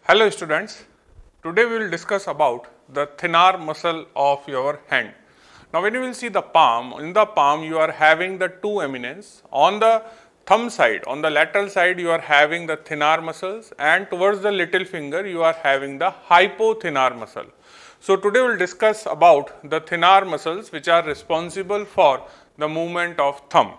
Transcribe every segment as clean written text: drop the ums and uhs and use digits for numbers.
Hello students, today we will discuss about the thenar muscle of your hand. Now when you will see the palm, in the palm you are having the two eminence. On the thumb side, on the lateral side you are having the thenar muscles, and towards the little finger you are having the hypothenar muscle. So today we will discuss about the thenar muscles which are responsible for the movement of thumb.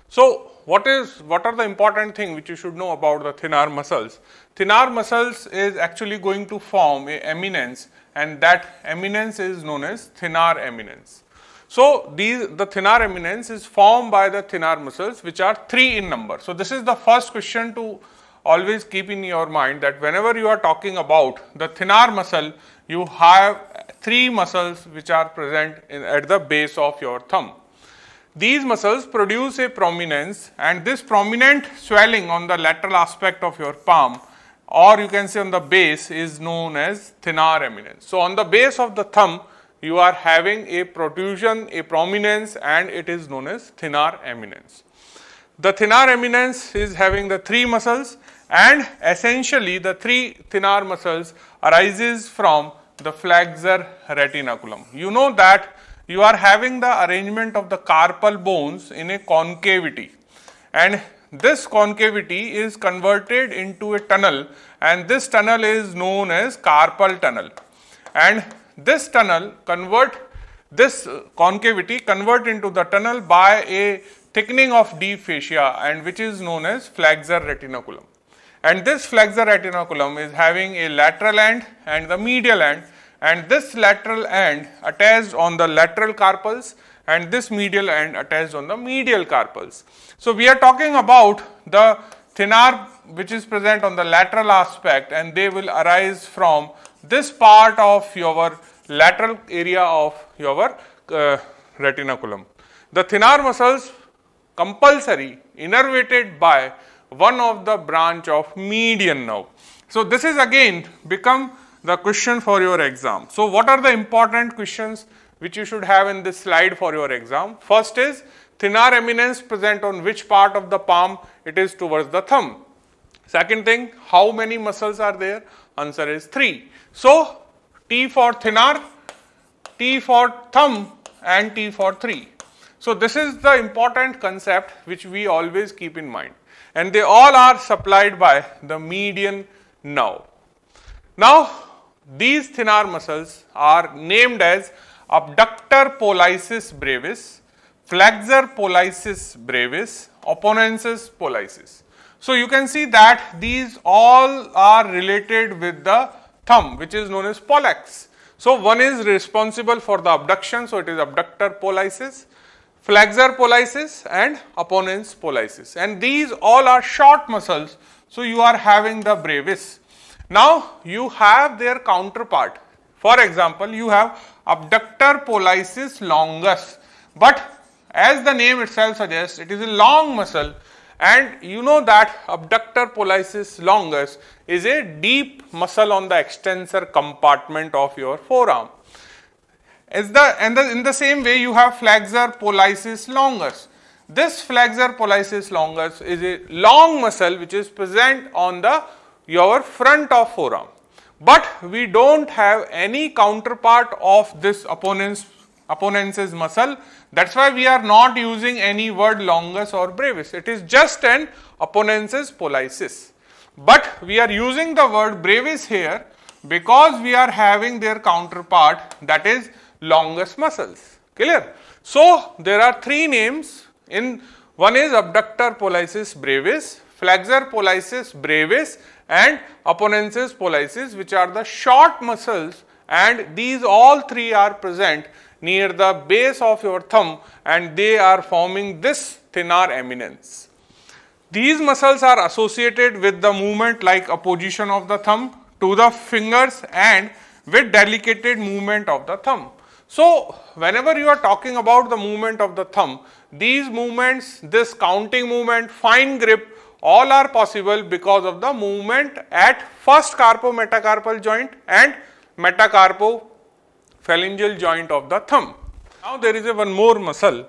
So what are the important things which you should know about the thenar muscles? Thenar muscles is actually going to form a eminence, and that eminence is known as thenar eminence. So the thenar eminence is formed by the thenar muscles which are 3 in number. So this is the first question to always keep in your mind, that whenever you are talking about the thenar muscle, you have 3 muscles which are present at the base of your thumb. These muscles produce a prominence, and this prominent swelling on the lateral aspect of your palm, or you can say on the base, is known as thenar eminence. So on the base of the thumb you are having a protrusion, a prominence, and it is known as thenar eminence. The thenar eminence is having the 3 muscles, and essentially the 3 thenar muscles arises from the flexor retinaculum. You know that you are having the arrangement of the carpal bones in a concavity, and this concavity is converted into a tunnel, and this tunnel is known as carpal tunnel, and this tunnel this concavity convert into the tunnel by a thickening of deep fascia, and which is known as flexor retinaculum. And this flexor retinaculum is having a lateral end and the medial end, and this lateral end attached on the lateral carpals, and this medial end attached on the medial carpals. So we are talking about the thenar which is present on the lateral aspect, and they will arise from this part of your lateral area of your retinaculum. The thenar muscles compulsory innervated by one of the branch of median nerve. So this is again become the question for your exam. So what are the important questions which you should have in this slide for your exam? First is thenar eminence present on which part of the palm? It is towards the thumb. Second thing, how many muscles are there? Answer is 3. So T for thenar, T for thumb, and T for 3. So this is the important concept which we always keep in mind, and they all are supplied by the median nerve. Now these thenar muscles are named as Abductor Polyesis Bravis, Flexor Polyesis Bravis, Opponenses Polysis. So you can see that these all are related with the thumb, which is known as pollicis. So one is responsible for the abduction, so it is Abductor Polyesis, Flexor Polysis, and Opponens Polysis, and these all are short muscles. So you are having the Brevis. Now you have their counterpart. For example, you have Abductor Polyesis longus, but as the name itself suggests, it is a long muscle, and you know that Abductor Polyesis longus is a deep muscle on the extensor compartment of your forearm. In the same way, you have Flexor Polyesis longus. This Flexor Polyesis longus is a long muscle which is present on your front of forearm, but we don't have any counterpart of this opponenses muscle. That's why we are not using any word longus or brevis. It is just an Opponenses Polysis, but we are using the word brevis here because we are having their counterpart, that is longus muscles. Clear? So there are 3 names. One is Abductor Polyesis Brevis, Flexor Polyesis Brevis, and Opponenses Polysis, which are the short muscles, and these all 3 are present near the base of your thumb, and they are forming this thenar eminence. These muscles are associated with the movement like opposition of the thumb to the fingers and with delicate movement of the thumb. So whenever you are talking about the movement of the thumb, these movements, this counting movement, fine grip, all are possible because of the movement at first carpo-metacarpal joint and metacarpophalangeal joint of the thumb. Now there is one more muscle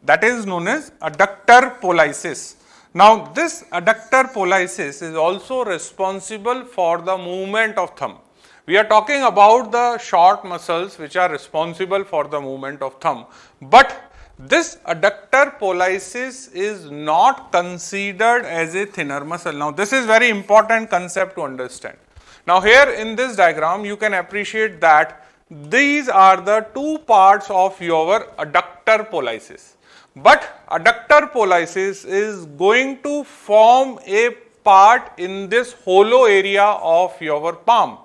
that is known as Adductor Polysis. Now, this adductor polysis is also responsible for the movement of thumb. We are talking about the short muscles which are responsible for the movement of thumb, but this adductor polysis is not considered as a thinner muscle. Now, this is very important concept to understand. Now, here in this diagram you can appreciate that these are the two parts of your adductor polysis. But adductor polysis is going to form a part in this hollow area of your palm.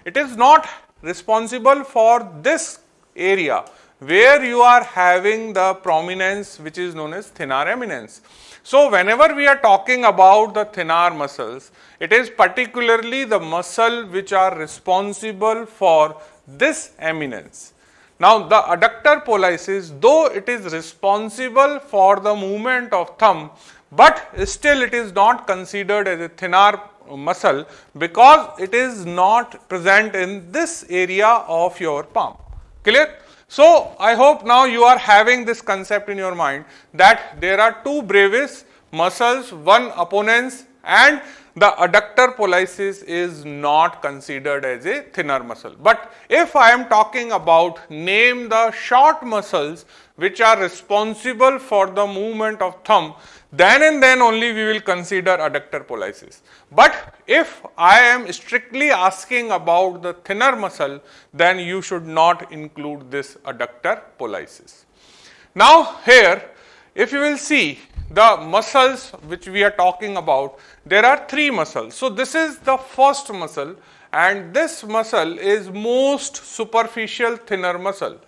It is not responsible for this area where you are having the prominence which is known as thenar eminence. So, whenever we are talking about the thenar muscles, it is particularly the muscle which are responsible for this eminence. Now, the adductor polysis, though it is responsible for the movement of thumb, but still it is not considered as a thenar muscle because it is not present in this area of your palm. Clear? So, I hope now you are having this concept in your mind that there are two Brevis muscles, one Opponens, and the adductor polysis is not considered as a thinner muscle. But if I am talking about name the short muscles which are responsible for the movement of thumb, then and then only we will consider adductor polysis. But if I am strictly asking about the thinner muscle, then you should not include this adductor polysis. Now, here if you will see the muscles which we are talking about, there are three muscles. So, this is the first muscle, and this muscle is most superficial thinner muscle,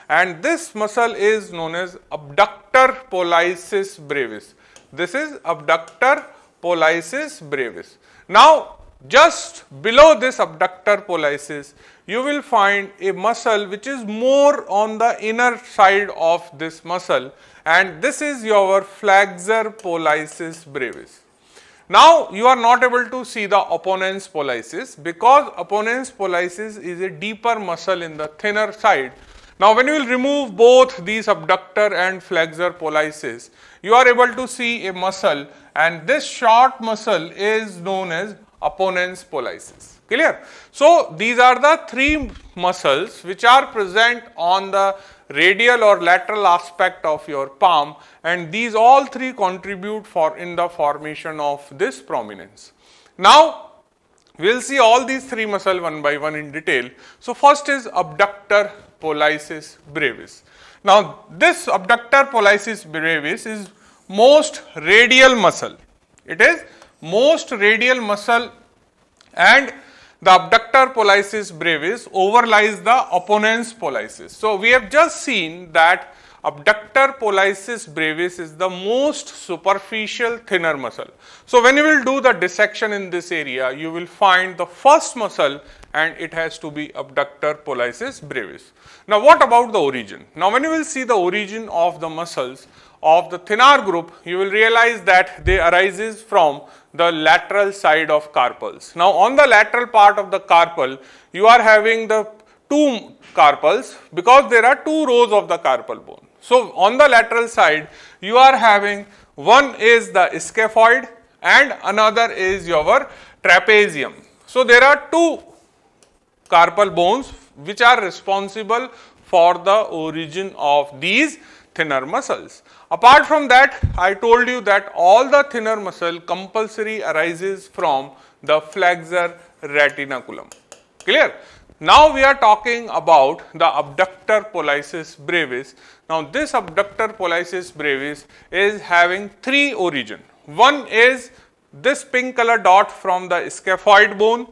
and this muscle is known as Abductor Polyesis brevis. This is Abductor Polyesis brevis. Now, just below this Abductor Polysis, you will find a muscle which is more on the inner side of this muscle, and this is your Flexor Polysis brevis. Now, you are not able to see the Opponens Polysis because Opponens Polysis is a deeper muscle in the thinner side. Now, when you will remove both these Abductor and Flexor Polysis, you are able to see a muscle, and this short muscle is known as Opponens Polysis. Clear? So, these are the three muscles which are present on the radial or lateral aspect of your palm, and these all three contribute in the formation of this prominence. Now, we will see all these three muscles one by one in detail. So, first is Abductor Polysis brevis. Now, this Abductor Polysis brevis is most radial muscle. It is most radial muscle, and the Abductor Polysis brevis overlies the Opponens Polysis. So, we have just seen that Abductor Polysis brevis is the most superficial thinner muscle. So, when you will do the dissection in this area, you will find the first muscle, and it has to be Abductor Polysis brevis. Now, what about the origin? Now, when you will see the origin of the muscles of the thenar group, you will realize that they arises from the lateral side of carpals. Now, on the lateral part of the carpal, you are having the two carpals because there are two rows of the carpal bone. So, on the lateral side, you are having one is the scaphoid and another is your trapezium. So, there are two carpal bones which are responsible for the origin of these thinner muscles. Apart from that, I told you that all the thinner muscle compulsory arises from the Flexor Retinaculum. Clear? Now, we are talking about the Abductor Polysis brevis. Now, this Abductor Polysis brevis is having three origin. One is this pink color dot from the scaphoid bone.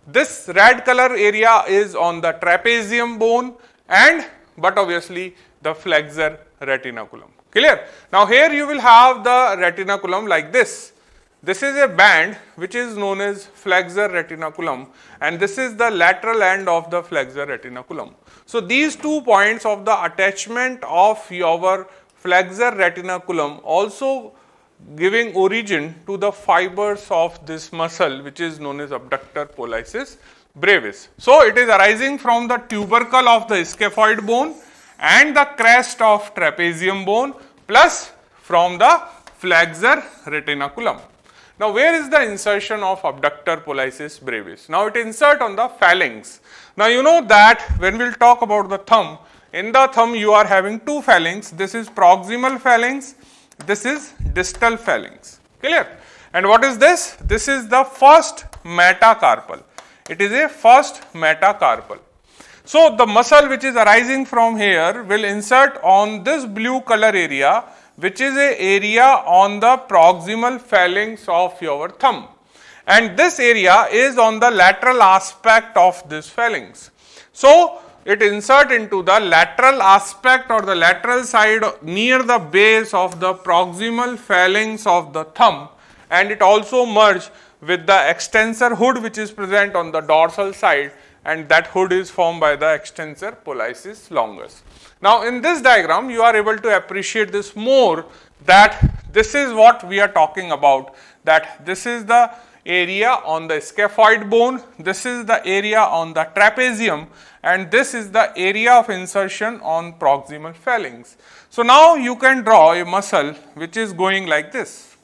This red color area is on the trapezium bone, but obviously the Flexor Retinaculum. Clear? Now, here you will have the retinaculum like this. This is a band which is known as Flexor Retinaculum, and this is the lateral end of the Flexor Retinaculum. So, these 2 points of the attachment of your Flexor Retinaculum also giving origin to the fibers of this muscle which is known as Abductor Polysis brevis. So, it is arising from the tubercle of the scaphoid bone and the crest of trapezium bone plus from the Flexor Retinaculum. Now, where is the insertion of Abductor Polyesis brevis? Now, it insert on the phalanx. Now, you know that when we will talk about the thumb, in the thumb you are having two phalanx. This is proximal phalanx, this is distal phalanx. Clear? And what is this? This is the first metacarpal. It is a first metacarpal. So, the muscle which is arising from here will insert on this blue color area, which is a area on the proximal phalanx of your thumb, and this area is on the lateral aspect of this phalanx. So, it insert into the lateral aspect or the lateral side near the base of the proximal phalanx of the thumb, and it also merge with the extensor hood which is present on the dorsal side, and that hood is formed by the extensor pollicis longus. Now, in this diagram you are able to appreciate this more, that this is what we are talking about, that this is the area on the scaphoid bone, this is the area on the trapezium, and this is the area of insertion on proximal phalanx. So, now you can draw a muscle which is going like this,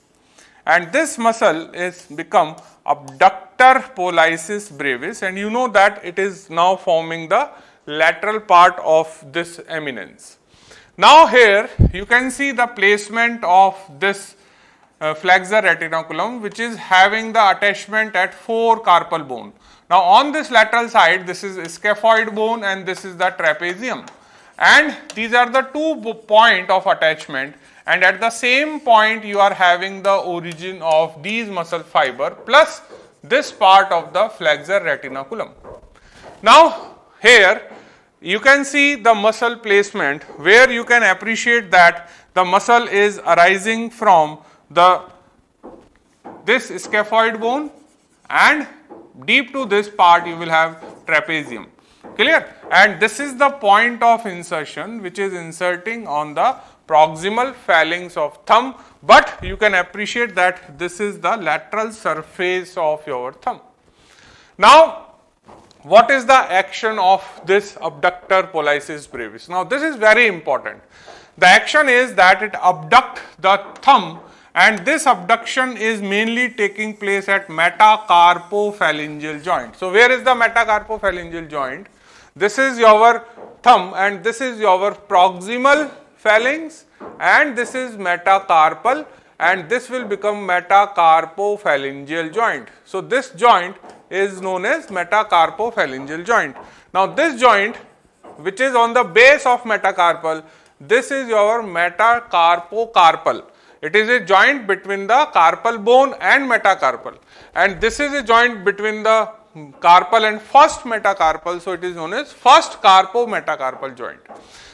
and this muscle is become Abductor Polyesis brevis, and you know that it is now forming the lateral part of this eminence. Now, here you can see the placement of this Flexor Retinaculum, which is having the attachment at 4 carpal bone. Now, on this lateral side, this is scaphoid bone and this is the trapezium, and these are the 2 point of attachment, and at the same point you are having the origin of these muscle fiber plus this part of the Flexor Retinaculum. Now, here you can see the muscle placement, where you can appreciate that the muscle is arising from this scaphoid bone, and deep to this part you will have trapezium. Clear? And this is the point of insertion which is inserting on the proximal phalanx of thumb, but you can appreciate that this is the lateral surface of your thumb. Now, what is the action of this Abductor Polyesis brevis? Now, this is very important. The action is that it abduct the thumb, and this abduction is mainly taking place at Metacarpophalangeal joint. So, where is the Metacarpophalangeal joint? This is your thumb and this is your proximal phalanx, and this is metacarpal, and this will become Metacarpophalangeal joint. So, this joint is known as Metacarpophalangeal joint. Now, this joint which is on the base of metacarpal, this is your metacarpocarpal. It is a joint between the carpal bone and metacarpal, and this is a joint between the carpal and first metacarpal. So, it is known as first carpo-metacarpal joint.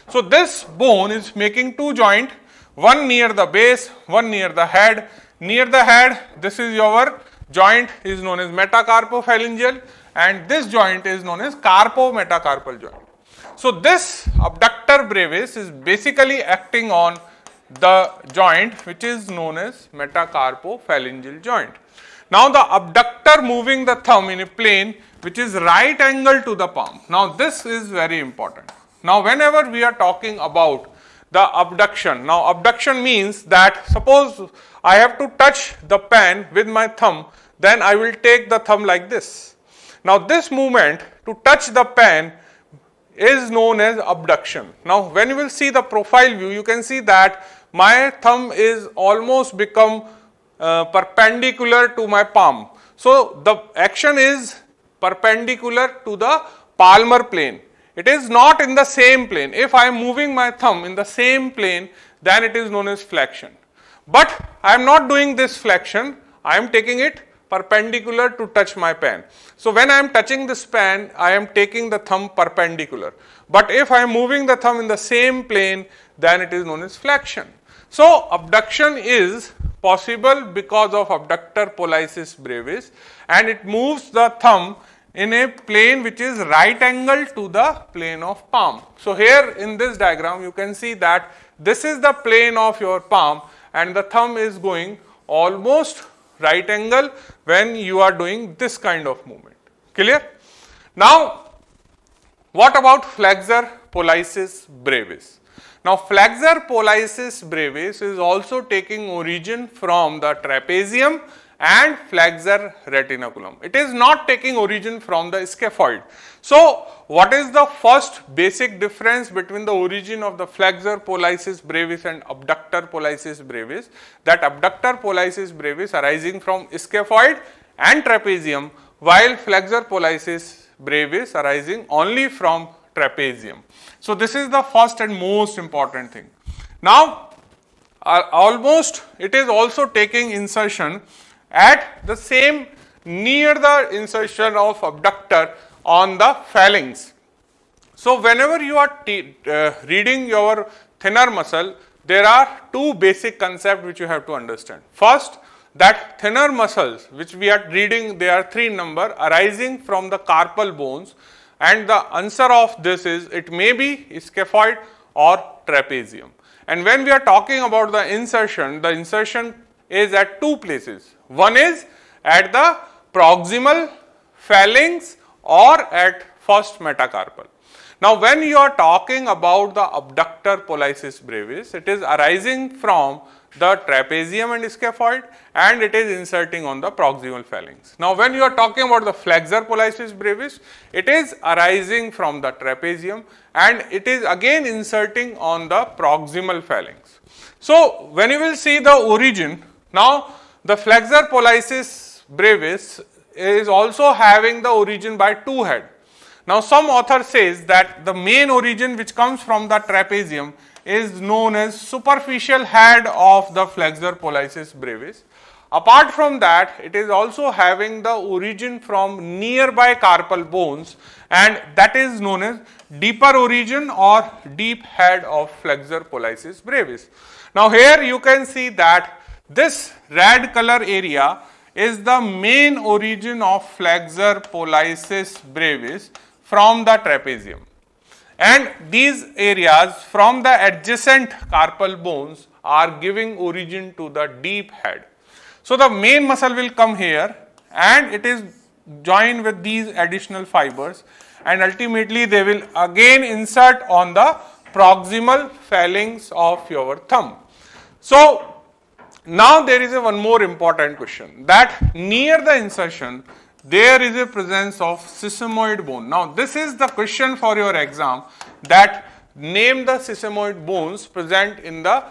So, this bone is making 2 joints, one near the base, one near the head. Near the head, this is your joint is known as metacarpophalangeal, and this joint is known as carpo-metacarpal joint. So, this abductor brevis is basically acting on the joint which is known as metacarpophalangeal joint. Now, the abductor moving the thumb in a plane which is right angle to the palm. Now, this is very important. Now, whenever we are talking about the abduction, now abduction means that suppose I have to touch the pen with my thumb, then I will take the thumb like this. Now, this movement to touch the pen is known as abduction. Now, when you will see the profile view, you can see that my thumb is almost become perpendicular to my palm. So, the action is perpendicular to the palmar plane. It is not in the same plane. If I am moving my thumb in the same plane, then it is known as flexion. But I am not doing this flexion, I am taking it perpendicular to touch my pen. So, when I am touching this pen, I am taking the thumb perpendicular. But if I am moving the thumb in the same plane, then it is known as flexion. So, abduction is possible because of Abductor Polyesis brevis, and it moves the thumb in a plane which is right angle to the plane of palm. So, here in this diagram you can see that this is the plane of your palm and the thumb is going almost right angle when you are doing this kind of movement. Clear? Now, what about Flexor Polyesis brevis? Now, Flexor Polyesis brevis is also taking origin from the trapezium and Flexor Retinaculum. It is not taking origin from the scaphoid. So, what is the first basic difference between the origin of the Flexor Polyesis brevis and Abductor Polyesis brevis? That Abductor Polyesis brevis arising from scaphoid and trapezium, while Flexor Polyesis brevis arising only from trapezium. So, this is the first and most important thing. Now, almost it is also taking insertion at the same near the insertion of abductor on the phalanx. So, whenever you are reading your Thenar muscle, there are two basic concepts which you have to understand. First, that Thenar muscles which we are reading, they are 3 in number, arising from the carpal bones, and the answer of this is it may be scaphoid or trapezium. And when we are talking about the insertion is at 2 places. One is at the proximal phalanx or at first metacarpal. Now, when you are talking about the Abductor Polysis brevis, it is arising from the trapezium and scaphoid, and it is inserting on the proximal phalanx. Now, when you are talking about the Flexor Polysis brevis, it is arising from the trapezium and it is again inserting on the proximal phalanx. So, when you will see the origin, now the Flexor Polysis brevis is also having the origin by 2 head. Now, some author says that the main origin which comes from the trapezium is known as superficial head of the Flexor Polysis brevis. Apart from that, it is also having the origin from nearby carpal bones, and that is known as deeper origin or deep head of Flexor Polysis brevis. Now, here you can see that this red color area is the main origin of Flexor Polysis brevis from the trapezium, and these areas from the adjacent carpal bones are giving origin to the deep head. So, the main muscle will come here and it is joined with these additional fibers, and ultimately they will again insert on the proximal phalanx of your thumb. So, now there is one more important question, that near the insertion there is a presence of sesamoid bone. Now, this is the question for your exam, that name the sesamoid bones present in the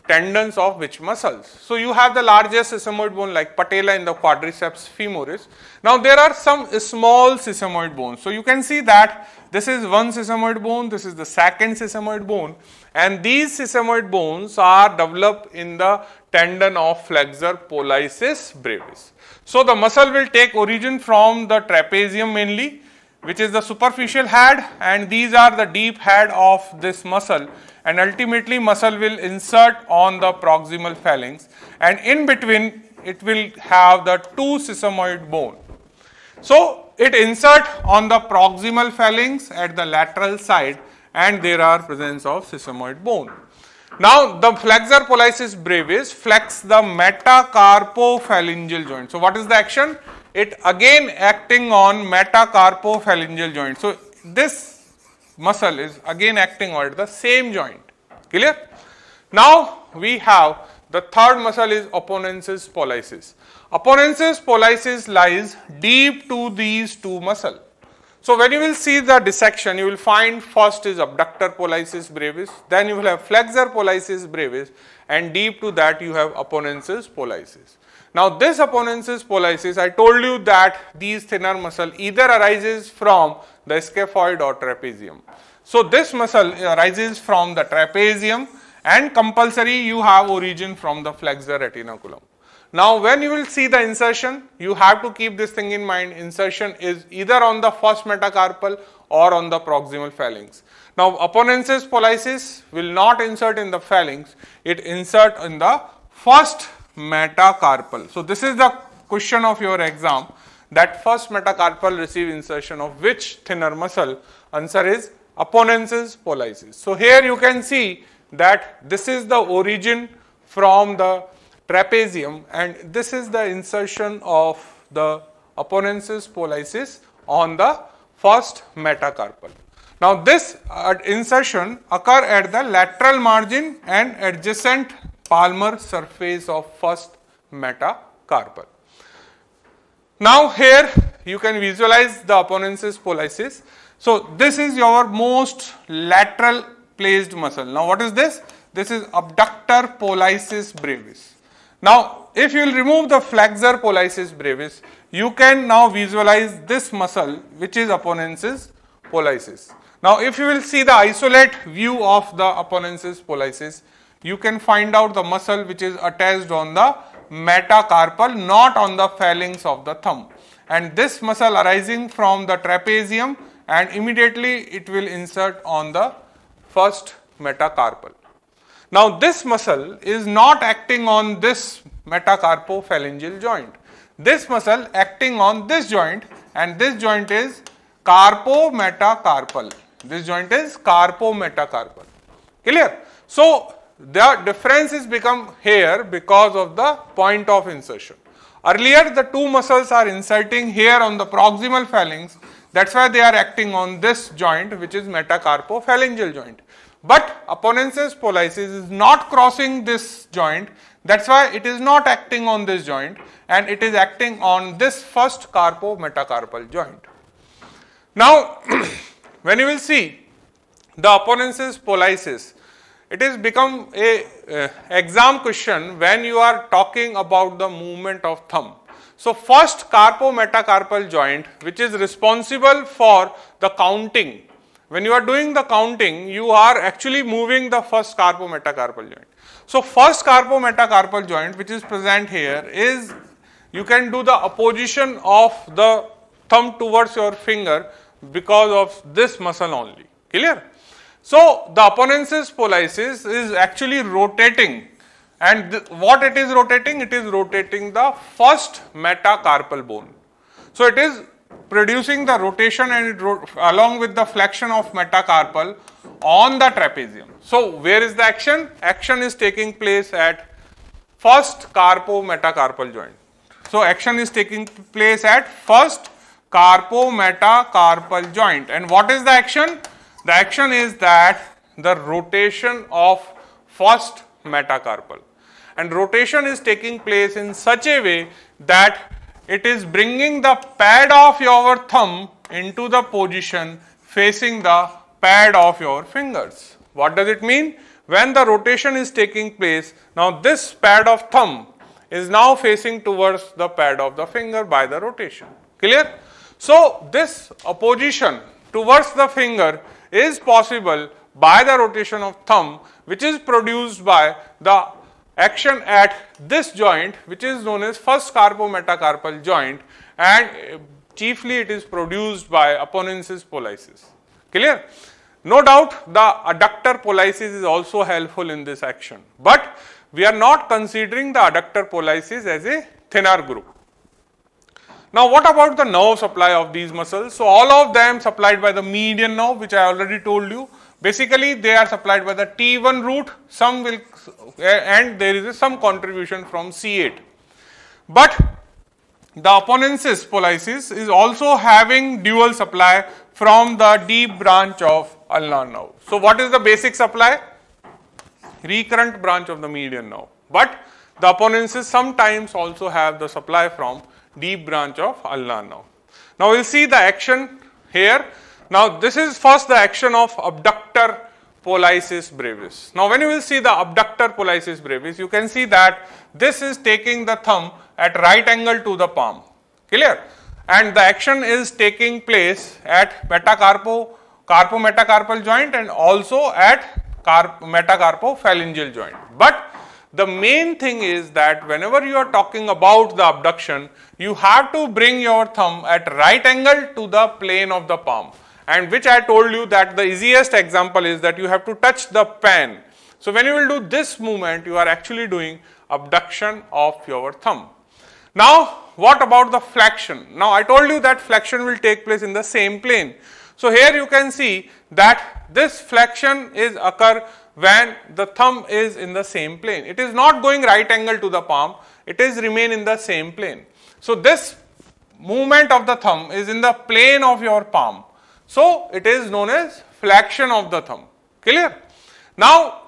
tendons of which muscles. So, you have the largest sesamoid bone like patella in the quadriceps femoris. Now, there are some small sesamoid bones. So, you can see that this is one sesamoid bone, this is the second sesamoid bone, and these sesamoid bones are developed in the tendon of Flexor Polysis brevis. So, the muscle will take origin from the trapezium mainly, which is the superficial head, and these are the deep head of this muscle, and ultimately muscle will insert on the proximal phalanx, and in between it will have the 2 sesamoid bone. So, it insert on the proximal phalanx at the lateral side, and there are presence of sesamoid bone. Now, the Flexor Polysis brevis flex the metacarpophalangeal joint. So, what is the action? It again acting on metacarpophalangeal joint. So, this muscle is again acting on the same joint. Clear? Now, we have the third muscle is Opponenses Polysis. Opponenses Polysis lies deep to these 2 muscles. So, when you will see the dissection, you will find first is Abductor Polysis brevis, then you will have Flexor Polysis brevis, and deep to that you have Opponenses Polysis. Now, this Opponenses Polysis, I told you that these Thenar muscle either arises from the scaphoid or trapezium. So, this muscle arises from the trapezium, and compulsory you have origin from the Flexor Retinaculum. Now, when you will see the insertion, you have to keep this thing in mind. Insertion is either on the first metacarpal or on the proximal phalanx. Now, Opponenses Polysis will not insert in the phalanx, it insert in the first metacarpal. So, this is the question of your exam, that first metacarpal receive insertion of which Thenar muscle? Answer is Opponenses Polysis. So, here you can see that this is the origin from the trapezium, and this is the insertion of the Opponenses Polysis on the first metacarpal. Now this insertion occur at the lateral margin and adjacent palmar surface of first metacarpal. Now here you can visualize the Opponenses Polysis. So this is your most lateral placed muscle. Now what is this? This is Abductor Polyesis Brevis. Now if you will remove the Flexor Polyesis Brevis, you can now visualize this muscle which is Opponenses Polysis. Now if you will see the isolate view of the Opponenses Polysis, you can find out the muscle which is attached on the metacarpal, not on the phalanx of the thumb. And this muscle arising from the trapezium, and immediately it will insert on the first metacarpal. Now this muscle is not acting on this metacarpophalangeal joint. This muscle acting on this joint, and this joint is carpometacarpal. This joint is carpometacarpal. Clear? So the difference is become here because of the point of insertion. Earlier the two muscles are inserting here on the proximal phalanx, that's why they are acting on this joint which is metacarpophalangeal joint. But Opponenses Polysis is not crossing this joint, that's why it is not acting on this joint and it is acting on this first carpometacarpal joint. Now when you will see the Opponenses Polysis, it is become a exam question when you are talking about the movement of thumb. So first carpometacarpal joint which is responsible for the counting. When you are doing the counting, you are actually moving the first carpometacarpal joint. So first carpometacarpal joint which is present here is, you can do the opposition of the thumb towards your finger because of this muscle only. Clear? So the Opponenses Polysis is actually rotating, and what it is rotating? It is rotating the first metacarpal bone. So it is producing the rotation and it along with the flexion of metacarpal on the trapezium. So where is the action? Action is taking place at first carpometacarpal joint. So action is taking place at first carpometacarpal joint, and what is the action? The action is that the rotation of first metacarpal, and rotation is taking place in such a way that it is bringing the pad of your thumb into the position facing the pad of your fingers. What does it mean? When the rotation is taking place, now this pad of thumb is now facing towards the pad of the finger by the rotation. Clear? So this opposition towards the finger is possible by the rotation of thumb, which is produced by the action at this joint which is known as first carpometacarpal joint, and chiefly it is produced by Opponenses Polysis. Clear? No doubt the Adductor Polysis is also helpful in this action, but we are not considering the Adductor Polysis as a Thenar group. Now what about the nerve supply of these muscles? So all of them supplied by the median nerve, which I already told you. Basically they are supplied by the T1 root, some will, and there is some contribution from C8. But the Opponenses Polysis is also having dual supply from the deep branch of ulnar nerve. So what is the basic supply? Recurrent branch of the median nerve. But the Opponenses sometimes also have the supply from deep branch of ulnar nerve. Now we will see the action here. Now this is first the action of Abductor Polyesis Brevis. Now when you will see the Abductor Polyesis Brevis, you can see that this is taking the thumb at right angle to the palm. Clear? And the action is taking place at carpometacarpal joint and also at metacarpophalangeal joint. But the main thing is that whenever you are talking about the abduction, you have to bring your thumb at right angle to the plane of the palm, and which I told you that the easiest example is that you have to touch the pen. So when you will do this movement, you are actually doing abduction of your thumb. Now what about the flexion? Now I told you that flexion will take place in the same plane. So here you can see that this flexion is occur when the thumb is in the same plane. It is not going right angle to the palm, it is remain in the same plane. So this movement of the thumb is in the plane of your palm. So it is known as flexion of the thumb. Clear? Now,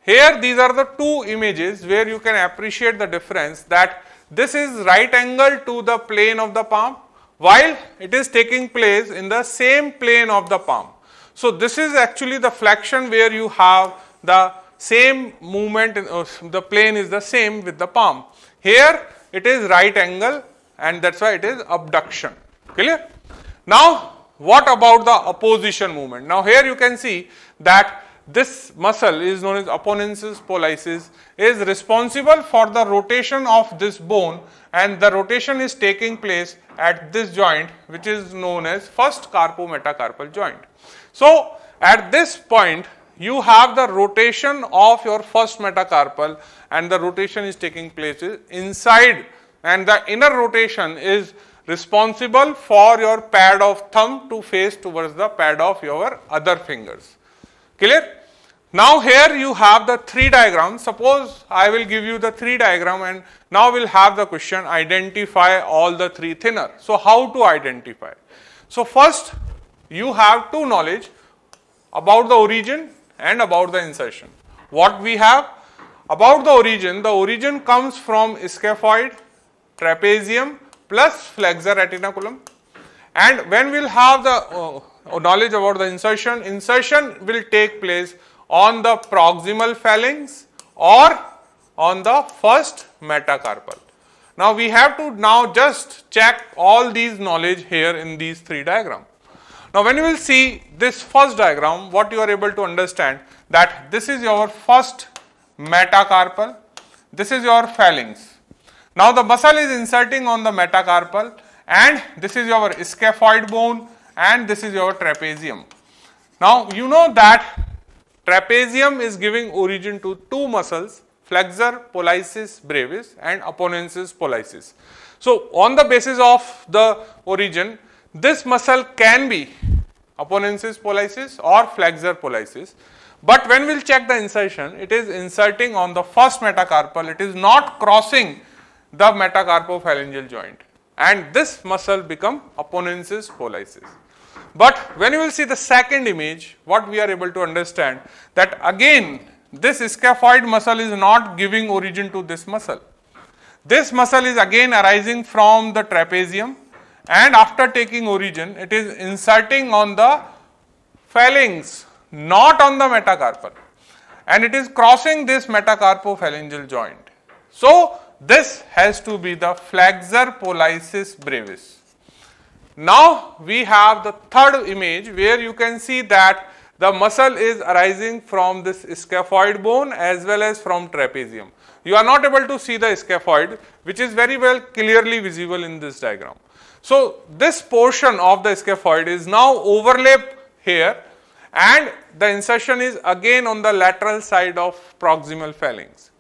here these are the two images where you can appreciate the difference, that this is right angle to the plane of the palm, while it is taking place in the same plane of the palm. So, this is actually the flexion where you have the same movement, the plane is the same with the palm. Here it is right angle, and that is why it is abduction. Clear? Now, what about the opposition movement? Now, here you can see that this muscle is known as Opponenses Polysis, is responsible for the rotation of this bone, and the rotation is taking place at this joint, which is known as first carpo-metacarpal joint. So, at this point you have the rotation of your first metacarpal, and the rotation is taking place inside, and the inner rotation is responsible for your pad of thumb to face towards the pad of your other fingers. Clear? Now, here you have the three diagrams. Suppose I will give you the three diagram, and now we will have the question, identify all the three thinner. So, how to identify? So, first you have two knowledge about the origin and about the insertion. What we have about the origin comes from scaphoid, trapezium plus flexor retinaculum, and when we will have the knowledge about the insertion will take place on the proximal phalanx or on the first metacarpal. Now, we have to now just check all these knowledge here in these three diagrams. Now, when you will see this first diagram, what you are able to understand, that this is your first metacarpal, this is your phalanx. Now, the muscle is inserting on the metacarpal, and this is your scaphoid bone, and this is your trapezium. Now, you know that trapezium is giving origin to two muscles, Flexor Polyesis Brevis and Opponenses Polysis. So, on the basis of the origin, this muscle can be Opponenses Polysis or Flexor Polysis, but when we will check the insertion, it is inserting on the first metacarpal, it is not crossing the Metacarpophalangeal joint, and this muscle become Opponenses Polysis. But when you will see the second image, what we are able to understand, that again this scaphoid muscle is not giving origin to this muscle. This muscle is again arising from the trapezium, and after taking origin, it is inserting on the phalanx, not on the metacarpal, and it is crossing this metacarpophalangeal joint. So, this has to be the Flexor Polysis Brevis. Now, we have the third image where you can see that the muscle is arising from this scaphoid bone as well as from trapezium. You are not able to see the scaphoid, which is very well clearly visible in this diagram. So, this portion of the scaphoid is now overlapped here, and the insertion is again on the lateral side of proximal phalanx.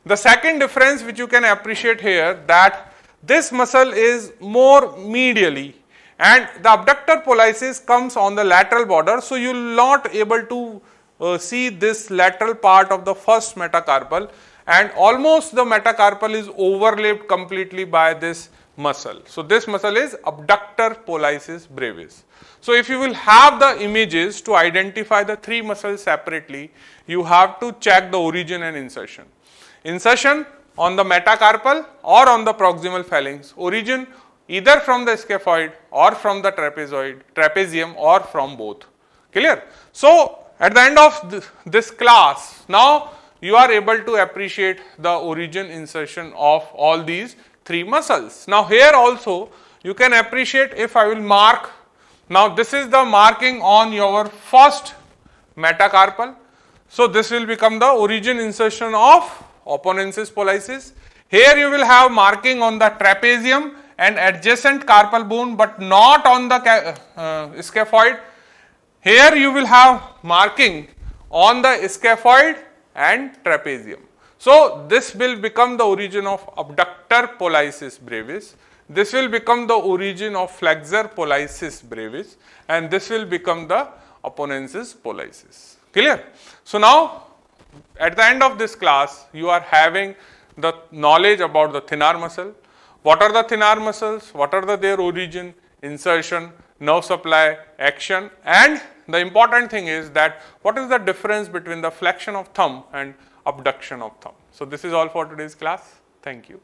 The second difference which you can appreciate here, that this muscle is more medially, and the abductor polysis comes on the lateral border. So, you will not able to see this lateral part of the first metacarpal, and almost the metacarpal is overlapped completely by this muscle. So, this muscle is Abductor Polysis Brevis. So, if you will have the images to identify the three muscles separately, you have to check the origin and insertion. Insertion on the metacarpal or on the proximal phalanx, origin either from the scaphoid or from the trapezium or from both. Clear? So, at the end of this class, now you are able to appreciate the origin, insertion of all these three muscles. Now, here also you can appreciate, if I will mark, now this is the marking on your first metacarpal. So, this will become the origin, insertion of Opponenses Polysis. Here you will have marking on the trapezium and adjacent carpal bone, but not on the scaphoid. Here you will have marking on the scaphoid and trapezium. So, this will become the origin of Abductor Polysis Brevis, this will become the origin of Flexor Polysis Brevis, and this will become the Opponenses Polysis. Clear? So, now at the end of this class, you are having the knowledge about the thenar muscle. What are the thenar muscles? What are their origin, insertion, nerve supply, action, and the important thing is that what is the difference between the flexion of thumb and abduction of thumb. So, this is all for today's class. Thank you.